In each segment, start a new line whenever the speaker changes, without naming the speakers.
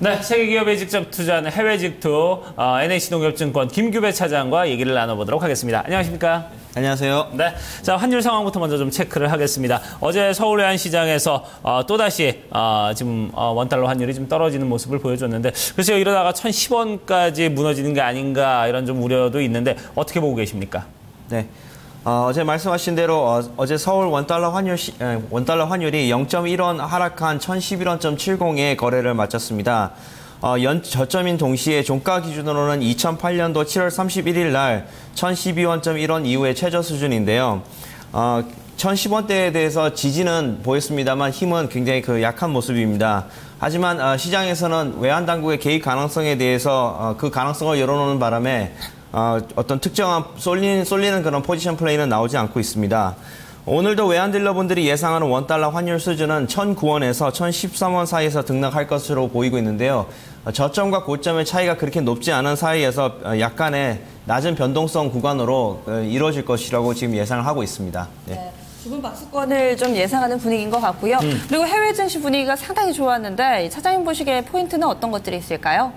네, 세계기업에 직접 투자하는 해외 직투 NH농협증권 김규배 차장과 얘기를 나눠보도록 하겠습니다. 안녕하십니까?
안녕하세요.
네, 자 환율 상황부터 먼저 좀 체크를 하겠습니다. 어제 서울 외환시장에서 또다시 지금 원달러 환율이 좀 떨어지는 모습을 보여줬는데 글쎄요, 이러다가 1,010원까지 무너지는 게 아닌가 이런 좀 우려도 있는데 어떻게 보고 계십니까?
네. 어제 말씀하신 대로 어제 서울 원달러 환율이 0.1원 하락한 1,011원.70에 거래를 마쳤습니다. 저점인 동시에 종가 기준으로는 2008년도 7월 31일 날 1,012원.1원 이후의 최저 수준인데요. 1,010원대에 대해서 지지는 보였습니다만 힘은 굉장히 약한 모습입니다. 하지만 시장에서는 외환 당국의 개입 가능성에 대해서 그 가능성을 열어놓는 바람에 어떤 특정한 쏠리는 그런 포지션 플레이는 나오지 않고 있습니다. 오늘도 외환 딜러분들이 예상하는 원달러 환율 수준은 1,009원에서 1,013원 사이에서 등락할 것으로 보이고 있는데요. 저점과 고점의 차이가 그렇게 높지 않은 사이에서 약간의 낮은 변동성 구간으로 이루어질 것이라고 지금 예상을 하고 있습니다.
네. 죽은 박수권을 좀 예상하는 분위기인 것 같고요. 그리고 해외 증시 분위기가 상당히 좋았는데 차장님 보시기에 포인트는 어떤 것들이 있을까요?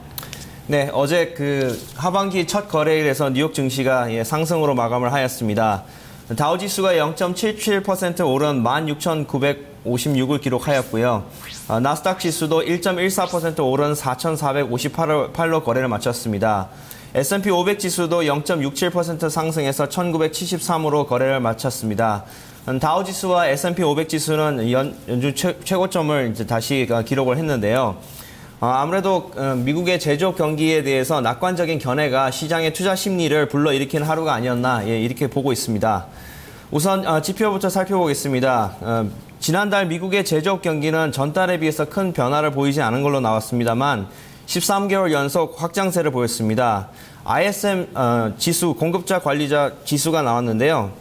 네, 어제 하반기 첫 거래일에서 뉴욕 증시가 상승으로 마감을 하였습니다. 다우지수가 0.77% 오른 16,956을 기록하였고요. 나스닥 지수도 1.14% 오른 4,458로 거래를 마쳤습니다. S&P 500 지수도 0.67% 상승해서 1,973으로 거래를 마쳤습니다. 다우지수와 S&P 500 지수는 연중 최고점을 이제 다시 기록을 했는데요. 아무래도 미국의 제조업 경기에 대해서 낙관적인 견해가 시장의 투자 심리를 불러일으킨 하루가 아니었나 이렇게 보고 있습니다. 우선 지표부터 살펴보겠습니다. 지난달 미국의 제조업 경기는 전달에 비해서 큰 변화를 보이지 않은 걸로 나왔습니다만 13개월 연속 확장세를 보였습니다. ISM 지수, 공급자 관리자 지수가 나왔는데요.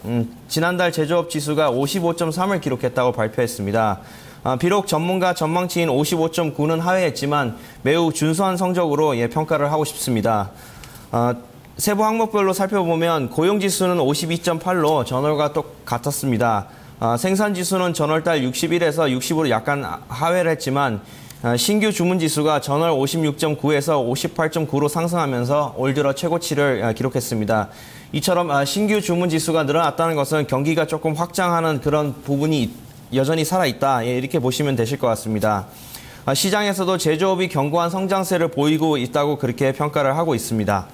지난달 제조업 지수가 55.3을 기록했다고 발표했습니다. 비록 전문가 전망치인 55.9는 하회했지만 매우 준수한 성적으로 평가를 하고 싶습니다. 세부 항목별로 살펴보면 고용지수는 52.8로 전월과 똑같았습니다. 생산지수는 전월달 61에서 60으로 약간 하회를 했지만 신규 주문지수가 전월 56.9에서 58.9로 상승하면서 올 들어 최고치를 기록했습니다. 이처럼 신규 주문지수가 늘어났다는 것은 경기가 조금 확장하는 그런 부분이 여전히 살아있다 이렇게 보시면 되실 것 같습니다. 시장에서도 제조업이 견고한 성장세를 보이고 있다고 그렇게 평가를 하고 있습니다.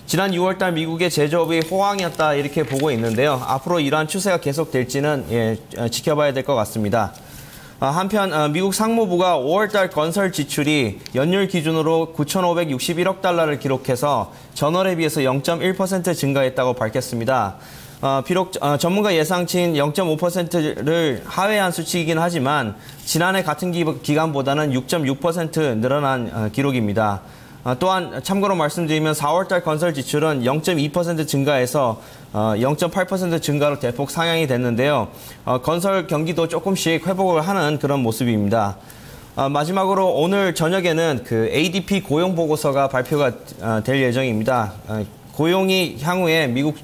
지난 6월달 미국의 제조업이 호황이었다 이렇게 보고 있는데요. 앞으로 이러한 추세가 계속될지는 지켜봐야 될 것 같습니다. 한편 미국 상무부가 5월달 건설 지출이 연율 기준으로 9,561억 달러를 기록해서 전월에 비해서 0.1% 증가했다고 밝혔습니다. 비록 전문가 예상치인 0.5%를 하회한 수치이긴 하지만 지난해 같은 기간보다는 6.6% 늘어난 기록입니다. 또한 참고로 말씀드리면 4월달 건설 지출은 0.2% 증가해서 0.8% 증가로 대폭 상향이 됐는데요. 건설 경기도 조금씩 회복을 하는 그런 모습입니다. 마지막으로 오늘 저녁에는 ADP 고용 보고서가 발표가 될 예정입니다. 고용이 향후에 미국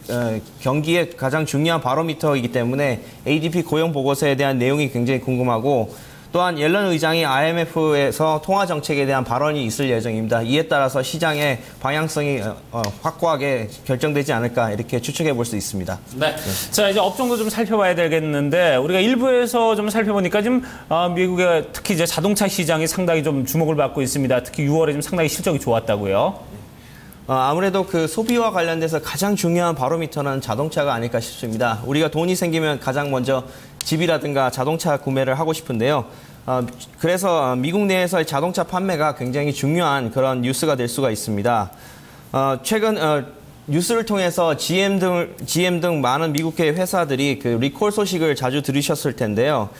경기의 가장 중요한 바로미터이기 때문에 ADP 고용 보고서에 대한 내용이 굉장히 궁금하고 또한 옐런 의장이 IMF에서 통화 정책에 대한 발언이 있을 예정입니다. 이에 따라서 시장의 방향성이 확고하게 결정되지 않을까 이렇게 추측해 볼 수 있습니다.
네. 자, 이제 업종도 좀 살펴봐야 되겠는데 우리가 일부에서 좀 살펴보니까 지금 미국의 특히 이제 자동차 시장이 상당히 좀 주목을 받고 있습니다. 특히 6월에 좀 상당히 실적이 좋았다고요.
아무래도 소비와 관련돼서 가장 중요한 바로미터는 자동차가 아닐까 싶습니다. 우리가 돈이 생기면 가장 먼저 집이라든가 자동차 구매를 하고 싶은데요. 그래서 미국 내에서의 자동차 판매가 굉장히 중요한 그런 뉴스가 될 수가 있습니다. 최근 뉴스를 통해서 GM 등 많은 미국계 회사들이 리콜 소식을 자주 들으셨을 텐데요.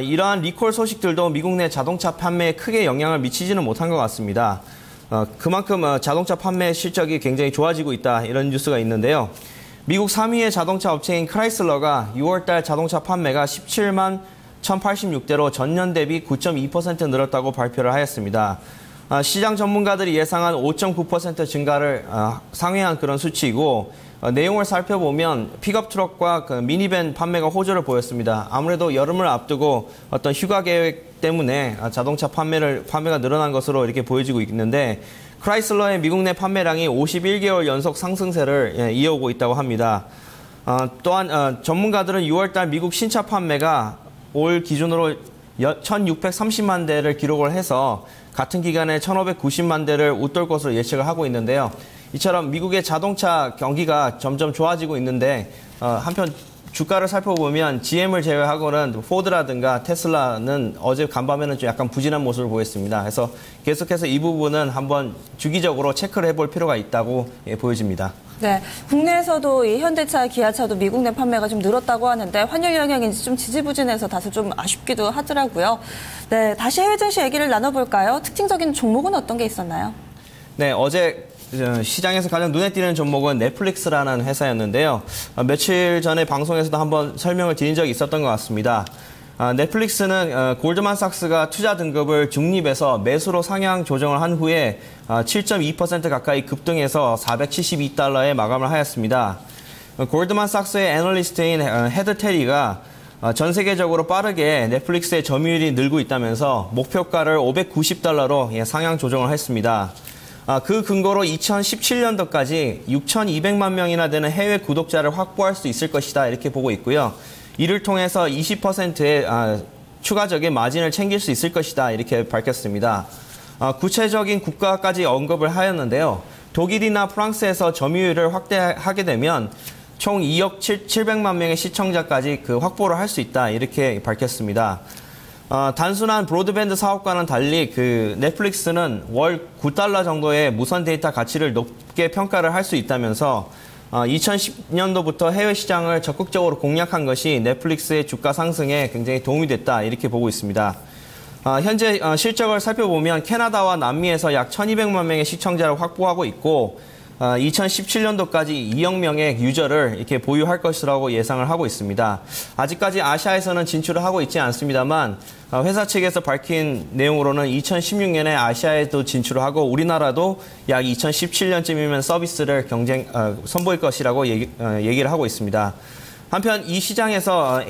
이러한 리콜 소식들도 미국 내 자동차 판매에 크게 영향을 미치지는 못한 것 같습니다. 그만큼 자동차 판매 실적이 굉장히 좋아지고 있다 이런 뉴스가 있는데요. 미국 3위의 자동차 업체인 크라이슬러가 6월달 자동차 판매가 17만 1,086대로 전년 대비 9.2% 늘었다고 발표를 하였습니다. 시장 전문가들이 예상한 5.9% 증가를 상회한 그런 수치이고 내용을 살펴보면 픽업 트럭과 미니밴 판매가 호조를 보였습니다. 아무래도 여름을 앞두고 어떤 휴가 계획 때문에 자동차 판매가 늘어난 것으로 이렇게 보여지고 있는데 크라이슬러의 미국 내 판매량이 51개월 연속 상승세를 이어오고 있다고 합니다. 또한 전문가들은 6월달 미국 신차 판매가 올 기준으로 1,630만 대를 기록을 해서 같은 기간에 1,590만 대를 웃돌 것으로 예측을 하고 있는데요. 이처럼 미국의 자동차 경기가 점점 좋아지고 있는데 한편 주가를 살펴보면 GM을 제외하고는 포드라든가 테슬라는 어제 간밤에는 좀 약간 부진한 모습을 보였습니다. 그래서 계속해서 이 부분은 한번 주기적으로 체크를 해볼 필요가 있다고 보여집니다.
네, 국내에서도 이 현대차, 기아차도 미국 내 판매가 좀 늘었다고 하는데 환율 영향인지 좀 지지부진해서 다소 좀 아쉽기도 하더라고요. 네, 다시 해외 증시 얘기를 나눠볼까요? 특징적인 종목은 어떤 게 있었나요?
네, 어제 시장에서 가장 눈에 띄는 종목은 넷플릭스라는 회사였는데요. 며칠 전에 방송에서도 한번 설명을 드린 적이 있었던 것 같습니다. 넷플릭스는 골드만삭스가 투자 등급을 중립에서 매수로 상향 조정을 한 후에 7.2% 가까이 급등해서 $472에 마감을 하였습니다. 골드만삭스의 애널리스트인 헤드 테리가 전 세계적으로 빠르게 넷플릭스의 점유율이 늘고 있다면서 목표가를 $590로 상향 조정을 했습니다. 그 근거로 2017년도까지 6,200만 명이나 되는 해외 구독자를 확보할 수 있을 것이다 이렇게 보고 있고요. 이를 통해서 20%의 추가적인 마진을 챙길 수 있을 것이다 이렇게 밝혔습니다. 구체적인 국가까지 언급을 하였는데요. 독일이나 프랑스에서 점유율을 확대하게 되면 총 2억 700만 명의 시청자까지 확보를 할 수 있다 이렇게 밝혔습니다. 단순한 브로드밴드 사업과는 달리 넷플릭스는 월 $9 정도의 무선 데이터 가치를 높게 평가를 할 수 있다면서 2010년도부터 해외 시장을 적극적으로 공략한 것이 넷플릭스의 주가 상승에 굉장히 도움이 됐다 이렇게 보고 있습니다. 현재 실적을 살펴보면 캐나다와 남미에서 약 1,200만 명의 시청자를 확보하고 있고 2017년도까지 2억 명의 유저를 이렇게 보유할 것이라고 예상을 하고 있습니다. 아직까지 아시아에서는 진출을 하고 있지 않습니다만 회사 측에서 밝힌 내용으로는 2016년에 아시아에도 진출을 하고 우리나라도 약 2017년쯤이면 서비스를 선보일 것이라고 얘기를 하고 있습니다. 한편 이 시장에서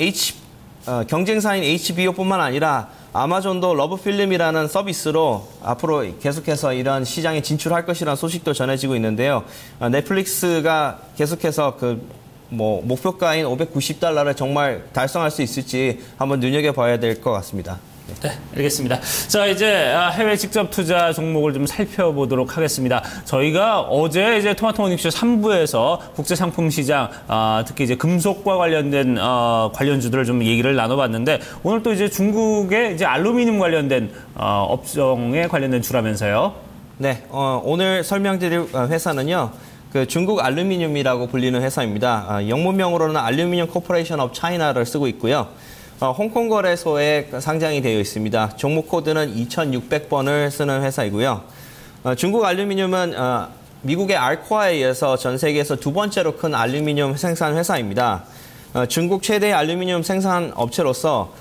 경쟁사인 HBO뿐만 아니라 아마존도 러브필름이라는 서비스로 앞으로 계속해서 이런 시장에 진출할 것이라는 소식도 전해지고 있는데요. 넷플릭스가 계속해서 목표가인 $590를 정말 달성할 수 있을지 한번 눈여겨봐야 될 것 같습니다.
네, 알겠습니다. 자, 이제 해외 직접 투자 종목을 좀 살펴보도록 하겠습니다. 저희가 어제 이제 토마토 모닝쇼 3부에서 국제 상품 시장, 특히 이제 금속과 관련된 관련주들을 좀 얘기를 나눠봤는데 오늘 또 이제 중국의 이제 알루미늄 관련된 업종에 관련된 주라면서요.
네, 오늘 설명드릴 회사는요. 중국 알루미늄이라고 불리는 회사입니다. 영문명으로는 알루미늄 코퍼레이션 업 차이나를 쓰고 있고요. 홍콩 거래소에 상장이 되어 있습니다. 종목 코드는 2600번을 쓰는 회사이고요. 중국 알루미늄은 미국의 알코아에 이어서 전 세계에서 두 번째로 큰 알루미늄 생산 회사입니다. 중국 최대 알루미늄 생산 업체로서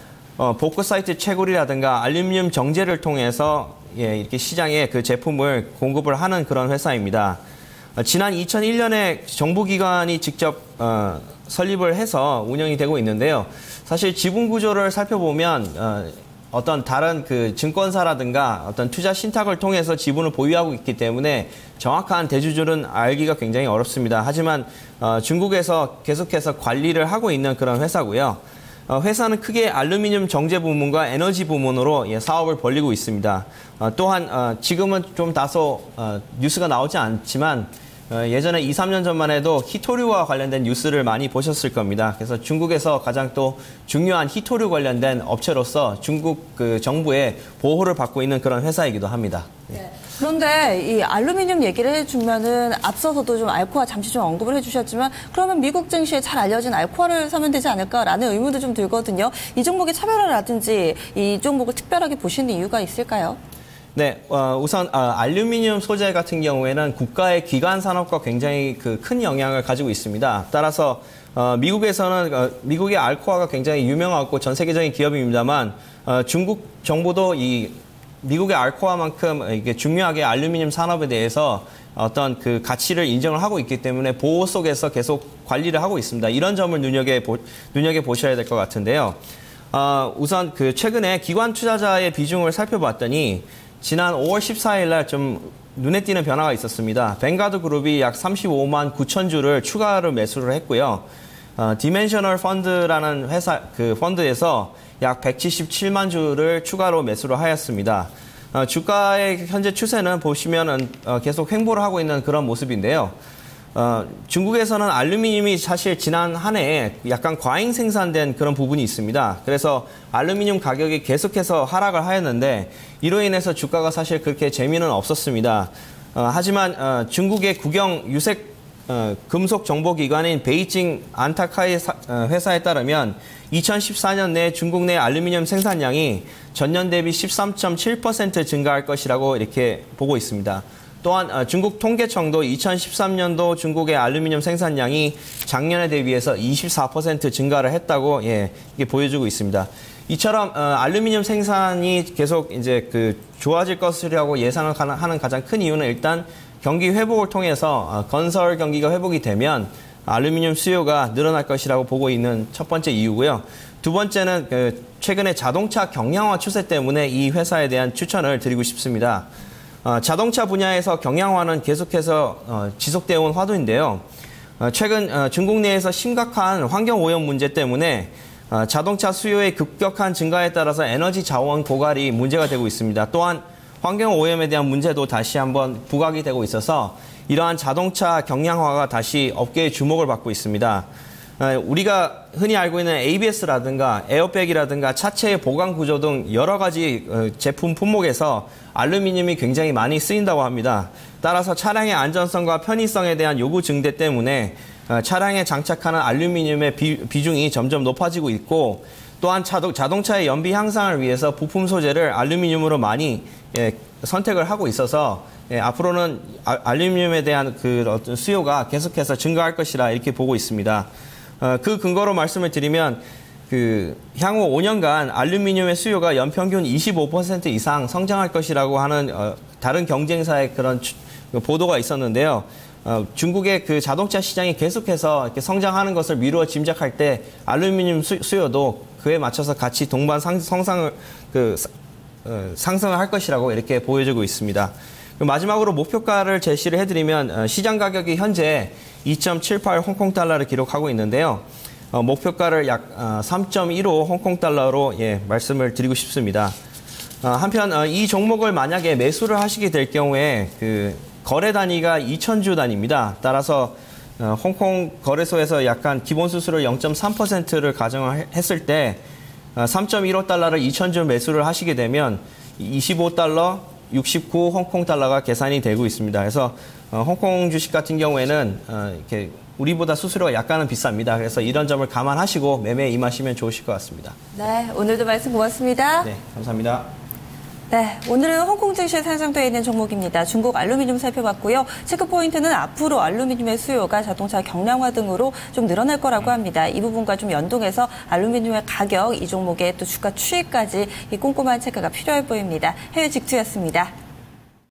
보크사이트 채굴이라든가 알루미늄 정제를 통해서 이렇게 시장에 제품을 공급을 하는 그런 회사입니다. 지난 2001년에 정부기관이 직접 설립을 해서 운영이 되고 있는데요. 사실 지분 구조를 살펴보면 어떤 다른 증권사라든가 어떤 투자 신탁을 통해서 지분을 보유하고 있기 때문에 정확한 대주주는 알기가 굉장히 어렵습니다. 하지만 중국에서 계속해서 관리를 하고 있는 그런 회사고요. 회사는 크게 알루미늄 정제 부문과 에너지 부문으로 사업을 벌이고 있습니다. 또한 지금은 좀 다소 뉴스가 나오지 않지만 예전에 2, 3년 전만 해도 히토류와 관련된 뉴스를 많이 보셨을 겁니다. 그래서 중국에서 가장 또 중요한 히토류 관련된 업체로서 중국 정부의 보호를 받고 있는 그런 회사이기도 합니다.
네. 그런데 이 알루미늄 얘기를 해주면은 앞서서도 좀 알코아 잠시 좀 언급을 해주셨지만 그러면 미국 증시에 잘 알려진 알코아를 사면 되지 않을까라는 의문도 좀 들거든요. 이 종목의 차별화라든지 이 종목을 특별하게 보시는 이유가 있을까요?
네, 우선 알루미늄 소재 같은 경우에는 국가의 기관 산업과 굉장히 큰 영향을 가지고 있습니다. 따라서 미국에서는 미국의 알코아가 굉장히 유명하고 전 세계적인 기업입니다만 중국 정부도 이 미국의 알코아만큼 이게 중요하게 알루미늄 산업에 대해서 어떤 가치를 인정을 하고 있기 때문에 보호 속에서 계속 관리를 하고 있습니다. 이런 점을 눈여겨보셔야 될 것 같은데요. 우선 그 최근에 기관 투자자의 비중을 살펴봤더니 지난 5월 14일 날 좀 눈에 띄는 변화가 있었습니다. 뱅가드 그룹이 약 35만 9천 주를 추가로 매수를 했고요. 디멘셔널 펀드라는 회사 그 펀드에서 약 177만 주를 추가로 매수를 하였습니다. 주가의 현재 추세는 보시면은 계속 횡보를 하고 있는 그런 모습인데요. 중국에서는 알루미늄이 사실 지난 한 해에 약간 과잉 생산된 그런 부분이 있습니다. 그래서 알루미늄 가격이 계속해서 하락을 하였는데 이로 인해서 주가가 사실 그렇게 재미는 없었습니다. 하지만 중국의 국영 유색 금속 정보기관인 베이징 안타카이 회사에 따르면 2014년 내 중국 내 알루미늄 생산량이 전년 대비 13.7% 증가할 것이라고 이렇게 보고 있습니다. 또한 중국 통계청도 2013년도 중국의 알루미늄 생산량이 작년에 대비해서 24% 증가를 했다고 이게 보여주고 있습니다. 이처럼 알루미늄 생산이 계속 이제 좋아질 것이라고 예상을 하는 가장 큰 이유는 일단 경기 회복을 통해서 건설 경기가 회복이 되면 알루미늄 수요가 늘어날 것이라고 보고 있는 첫 번째 이유고요. 두 번째는 최근에 자동차 경량화 추세 때문에 이 회사에 대한 추천을 드리고 싶습니다. 자동차 분야에서 경량화는 계속해서 지속되어 온 화두인데요. 최근 중국 내에서 심각한 환경오염 문제 때문에 자동차 수요의 급격한 증가에 따라서 에너지 자원 고갈이 문제가 되고 있습니다. 또한 환경오염에 대한 문제도 다시 한번 부각이 되고 있어서 이러한 자동차 경량화가 다시 업계의 주목을 받고 있습니다. 우리가 흔히 알고 있는 ABS라든가 에어백이라든가 차체의 보강 구조 등 여러 가지 제품 품목에서 알루미늄이 굉장히 많이 쓰인다고 합니다. 따라서 차량의 안전성과 편의성에 대한 요구 증대 때문에 차량에 장착하는 알루미늄의 비중이 점점 높아지고 있고 또한 자동차의 연비 향상을 위해서 부품 소재를 알루미늄으로 많이 선택을 하고 있어서 앞으로는 알루미늄에 대한 어떤 수요가 계속해서 증가할 것이라 이렇게 보고 있습니다. 그 근거로 말씀을 드리면 향후 5년간 알루미늄의 수요가 연평균 25% 이상 성장할 것이라고 하는 다른 경쟁사의 그런 보도가 있었는데요. 중국의 자동차 시장이 계속해서 이렇게 성장하는 것을 미루어 짐작할 때 알루미늄 수요도 그에 맞춰서 같이 동반 상승을 할 것이라고 이렇게 보여지고 있습니다. 마지막으로 목표가를 제시를 해드리면 시장 가격이 현재 2.78 홍콩 달러를 기록하고 있는데요. 목표가를 약 3.15 홍콩 달러로 말씀을 드리고 싶습니다. 한편 이 종목을 만약에 매수를 하시게 될 경우에 거래 단위가 2,000주 단위입니다. 따라서 홍콩 거래소에서 약간 기본 수수료 0.3%를 가정을 했을 때 3.15달러를 2,000주 매수를 하시게 되면 25달러 69 홍콩 달러가 계산이 되고 있습니다. 그래서 홍콩 주식 같은 경우에는 이렇게 우리보다 수수료가 약간은 비쌉니다. 그래서 이런 점을 감안하시고 매매에 임하시면 좋으실 것 같습니다.
네, 오늘도 말씀 고맙습니다.
네, 감사합니다.
네, 오늘은 홍콩 증시에 상장되어 있는 종목입니다. 중국 알루미늄 살펴봤고요. 체크포인트는 앞으로 알루미늄의 수요가 자동차 경량화 등으로 좀 늘어날 거라고 합니다. 이 부분과 좀 연동해서 알루미늄의 가격, 이 종목의 또 주가 추이까지 이 꼼꼼한 체크가 필요해 보입니다. 해외 직투였습니다.